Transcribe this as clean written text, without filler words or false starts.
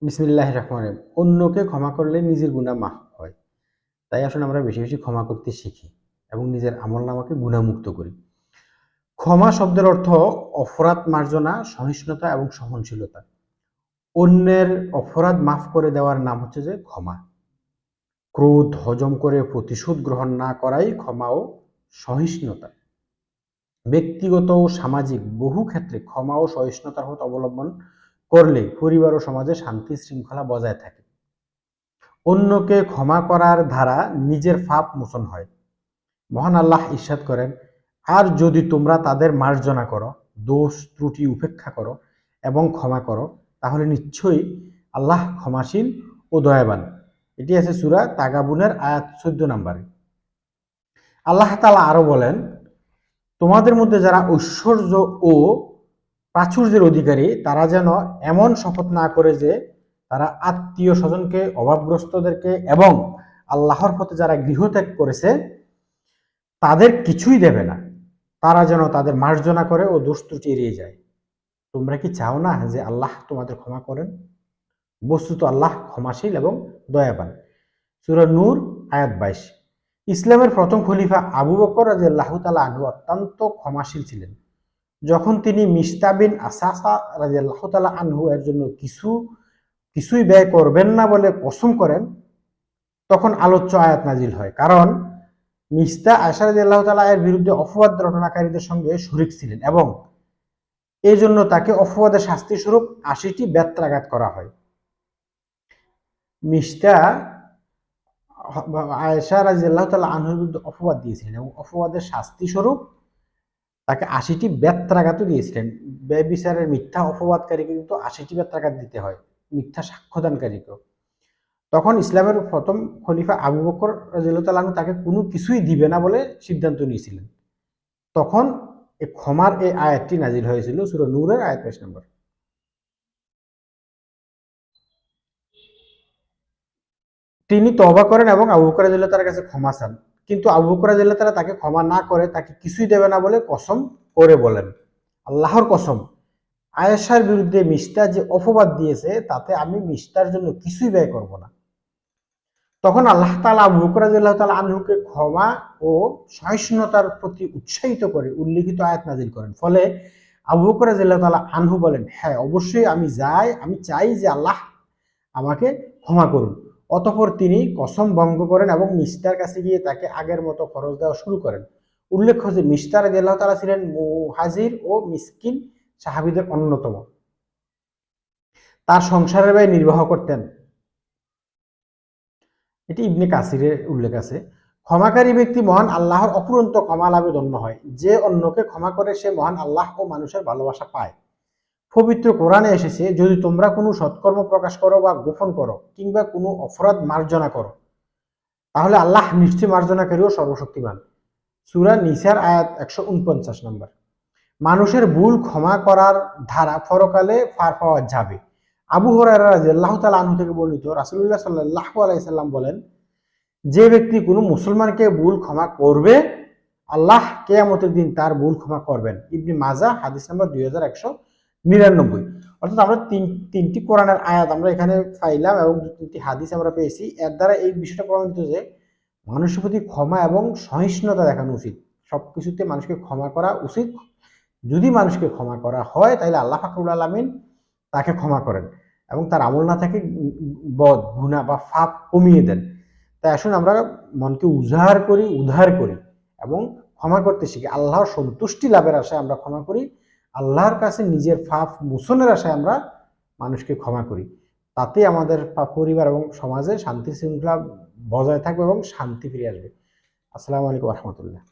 বিসমিল্লাহির রহমানির রহিম। অন্যকে ক্ষমা করলে নিজের গুনাহ মাফ হয়। তাই আসলে আমরা বেশি বেশি ক্ষমা করতে শিখি এবং নিজের আমলনামাকে গুনাহমুক্ত করি। ক্ষমা শব্দের অর্থ অপরাধ মার্জনা, সহিষ্ণুতা এবং সহনশীলতা। অন্যের অপরাধ মাফ করে দেওয়ার নাম হচ্ছে যে ক্ষমা। ক্রোধ হজম করে প্রতিশোধ গ্রহণ না করাই ক্ষমা ও সহিষ্ণুতা। ব্যক্তিগত ও সামাজিক বহু ক্ষেত্রে ক্ষমা ও সহিষ্ণুতার পথ অবলম্বন করলে পরিবার ও সমাজে শান্তি শৃঙ্খলা বজায় থাকে। অন্যকে ক্ষমা করার দ্বারা নিজের পাপ মোচন হয়। মহান আল্লাহ ইরশাদ করেন, আর যদি তোমরা তাদের মার্জনা করো, দোষ ত্রুটি উপেক্ষা করো এবং ক্ষমা করো, তাহলে নিশ্চয়ই আল্লাহ ক্ষমাশীল ও দয়াবান। এটি আছে সূরা তাগাবুনের আয়াত 14 নম্বরে। আল্লাহ তাআলা আরো বলেন, তোমাদের মধ্যে যারা ঐশ্বর্য ও প্রাচুর্যের অধিকারী তারা যেন এমন শপথ না করে যে তারা আত্মীয় স্বজনকে, অভাবগ্রস্তদেরকে এবং আল্লাহর পথে যারা গৃহত্যাগ করেছে তাদের কিছুই দেবে না। তারা যেন তাদের মার্জনা করে ও দোষ ত্রুটি এড়িয়ে যায়। তোমরা কি চাও না যে আল্লাহ তোমাদের ক্ষমা করেন? বস্তুত আল্লাহ ক্ষমাশীল এবং দয়াবান। সূরা নূর আয়াত 22। ইসলামের প্রথম খলিফা আবু বকর রাদিয়াল্লাহু তাআলা আনহু অত্যন্ত ক্ষমাশীল ছিলেন। যখন তিনি মিশতা বিন আসাসা রাদিয়াল্লাহু তাআলা আনহু এর জন্য কিছুই ব্যয় করবেন না বলে কসম করেন, তখন আলোচ্য আয়াত নাজিল হয়। কারণ মিশতা আয়েশা রাদিয়াল্লাহু তাআলা এর বিরুদ্ধে অপবাদ রটনাকারীদের সঙ্গে শরীক ছিলেন এবং এই জন্য তাকে অপবাদের শাস্তি স্বরূপ ৮০টি বেত্রাঘাত করা হয়। মিশতা আয়েশা রাদিয়াল্লাহু তাআলা আনহার বিরুদ্ধে অপবাদ দিয়েছিলেন এবং অপবাদের শাস্তি স্বরূপ তাকে ৮০টি বেত্রাঘাতও দিয়েছিলেন। ব্যভিচারের মিথ্যা অপবাদকারীকে কিন্তু ৮০টি বেত্রাঘাত দিতে হয়, মিথ্যা সাক্ষ্যদানকারীকেও। তখন ইসলামের প্রথম খলিফা আবু বকর রাদিয়াল্লাহু তাআলা আনহু তাকে কোনো কিছুই দিবে না বলে সিদ্ধান্ত নিয়েছিলেন। তখন এই ক্ষমার এই আয়াতটি নাজিল হয়েছিল, সূরা নূরের আয়াত ২২ নম্বর। তিনি তওবা করেন এবং আবু বকর রাদিয়াল্লাহু তাআলার কাছে ক্ষমা চান। কিন্তু আবু বকর রাদিয়াল্লাহু তাআলা তাকে ক্ষমা না করে তাকে কিছুই দেবে না বলে কসম করে বলেন, আল্লাহর কসম, আয়েশার বিরুদ্ধে মিশতা যে অপবাদ দিয়েছে তাতে আমি মিশতার জন্য কিছুই ব্যয় করব না। তখন আল্লাহ তাআলা আবু বকর রাদিয়াল্লাহু তাআলা আনহুকে ক্ষমা ও সহিষ্ণুতার প্রতি উৎসাহিত করে উল্লেখিত আয়াত নাজিল করেন। ফলে আবু বকর রাদিয়াল্লাহু তাআলা আনহু বলেন, হ্যাঁ অবশ্যই আমি চাই যে আল্লাহ আমাকে ক্ষমা করুন। অতঃপর তিনি কসম ভঙ্গ করেন এবং মিশতার কাছে গিয়ে তাকে আগের মতো খরচ দেওয়া শুরু করেন। উল্লেখ্য যে মিশতা রাদিয়াল্লাহু তাআলা ছিলেন মুহাজির ও মিসকিন সাহাবীদের অন্যতম। তার সংসারের ব্যয় নির্বাহ করতেন। এটি ইবনে কাসিরের উল্লেখ আছে। ক্ষমাকারী ব্যক্তি মহান আল্লাহর অফুরন্ত ক্ষমা লাভে ধন্য হয়। যে অন্যকে ক্ষমা করে সে মহান আল্লাহ ও মানুষের ভালোবাসা পায়। পবিত্র কোরআনে এসেছে, যদি তোমরা কোনো সৎকর্ম প্রকাশ করো বা গোপন করো কিংবা কোনো অপরাধ মার্জনা করো, তাহলে আল্লাহ নিশ্চয় মার্জনাকারী ও সর্বশক্তিমান। সূরা নিসার আয়াত ১৪৯ নম্বর। মানুষের ভুল ক্ষমা করার ধারা পরকালে পার পাওয়া যাবে। আবু হুরায়রা রাদিয়াল্লাহু তাআলা আনহু থেকে বর্ণিত, রাসূলুল্লাহ সাল্লাল্লাহু আলাইহি সাল্লাম বলেন, যে ব্যক্তি কোনো মুসলমানকে ভুল ক্ষমা করবে, আল্লাহ কিয়ামতের দিন তার ভুল ক্ষমা করবেন। ইবনে মাজাহ হাদিস নাম্বার 2199। অর্থাৎ আমরা তিনটি কোরআনের আয়াত আমরা এখানে পাইলাম এবং ২টি হাদিস আমরা পেয়েছি। এর দ্বারা এই বিষয়টা প্রমাণিত যে মানুষের প্রতি ক্ষমা এবং সহিষ্ণুতা দেখানো উচিত। সবকিছুতে মানুষকে ক্ষমা করা উচিত। যদি মানুষকে ক্ষমা করা হয় তাহলে আল্লাহ পাক রব্বুল আলামিন তাকে ক্ষমা করেন এবং তার আমল না থাকে বদ গুনাহ বা পাপ কমিয়ে দেন। তাই আসুন আমরা মনকে উদ্ধার করি এবং ক্ষমা করতে শিখি। আল্লাহর সন্তুষ্টি লাভের আশায় আমরা ক্ষমা করি। আল্লাহর কাছে নিজের পাপ মোচনের আশায় আমরা মানুষকে ক্ষমা করি। তাতে আমাদের পরিবার এবং সমাজে শান্তি শৃঙ্খলা বজায় থাকবে এবং শান্তি ফিরে আসবে। আসসালামু আলাইকুম ওয়া রাহমাতুল্লাহ।